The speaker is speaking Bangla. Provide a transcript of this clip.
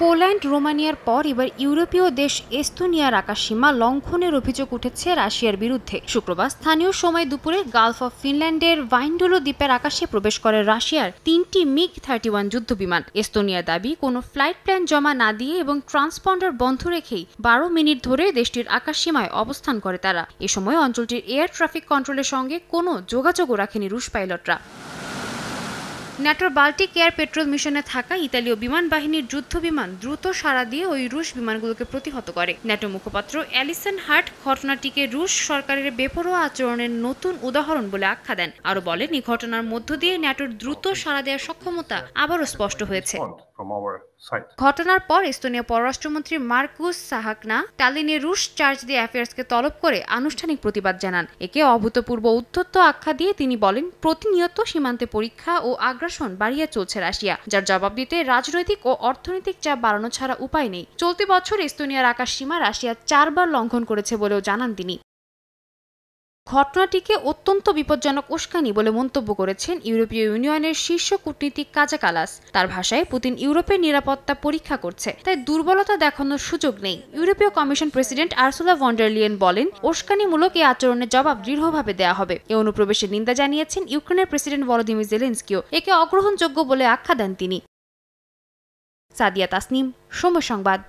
পোল্যান্ড রোমানিয়ার পর এবার ইউরোপীয় দেশ এস্তোনিয়ার আকাশসীমা লঙ্ঘনের অভিযোগ উঠেছে রাশিয়ার বিরুদ্ধে। শুক্রবার স্থানীয় সময় দুপুরে গালফ অফ ফিনল্যান্ডের ভাইন্ডোলো দ্বীপের আকাশে প্রবেশ করে রাশিয়ার ৩টি মিগ-31 যুদ্ধবিমান। এস্তোনিয়ার দাবি, কোনো ফ্লাইট প্ল্যান জমা না দিয়ে এবং ট্রান্সপন্ডার বন্ধ রেখেই ১২ মিনিট ধরে দেশটির আকাশসীমায় অবস্থান করে তারা। এ সময় অঞ্চলটির এয়ার ট্রাফিক কন্ট্রোলের সঙ্গে কোনো যোগাযোগও রাখেনি রুশ পাইলটরা। ন্যাটোর বাল্টিক এয়ার পেট্রোল মিশনে থাকা ইতালীয় বিমান বাহিনীর যুদ্ধবিমান দ্রুত সাড়া দিয়ে ওই রুশ বিমানগুলোকে প্রতিহত করে। ন্যাটো মুখপাত্র অ্যালিসন হার্ট ঘটনাটিকে রুশ সরকারের বেপরোয়া আচরণের নতুন উদাহরণ বলে আখ্যা দেন। আরও বলেন, এই ঘটনার মধ্য দিয়ে ন্যাটোর দ্রুত সাড়া দেওয়ার সক্ষমতা আবারও স্পষ্ট হয়েছে। ঘটনার পর এস্তোনিয়া পররাষ্ট্রমন্ত্রী মার্কুস সাহাকনা টালিনে রুশ চার্জ দি অ্যাফেয়ার্সকে তলব করে আনুষ্ঠানিক প্রতিবাদ জানান। একে অভূতপূর্ব উদ্ধত্ত আখ্যা দিয়ে তিনি বলেন, প্রতিনিয়ত সীমান্তে পরীক্ষা ও আগ্রাসন বাড়িয়ে চলছে রাশিয়া, যার জবাব দিতে রাজনৈতিক ও অর্থনৈতিক চাপ বাড়ানো ছাড়া উপায় নেই। চলতি বছর এস্তোনিয়ার আকাশসীমা রাশিয়া ৪ বার লঙ্ঘন করেছে বলেও জানান তিনি। ঘটনাটিকে অত্যন্ত বিপজ্জনক উস্কানি বলে মন্তব্য করেছেন ইউরোপীয় ইউনিয়নের শীর্ষ কূটনীতিক কাজা কালাস। তার ভাষায়, পুতিন ইউরোপের নিরাপত্তা পরীক্ষা করছে, তাই দুর্বলতা দেখানোর সুযোগ নেই। ইউরোপীয় commission president Ursula von der Leyen বলেন, উস্কানিমূলক এই আচরণের জবাব দৃঢ়ভাবে দেয়া হবে। এ অনুপ্রবেশের নিন্দা জানিয়েছেন ইউক্রেনের প্রেসিডেন্ট ভলোদিমির জেলেনস্কিও। একে অগ্রহণযোগ্য বলে আখ্যা দেন তিনি। সাদিয়া তাসনিম, সময় সংবাদ।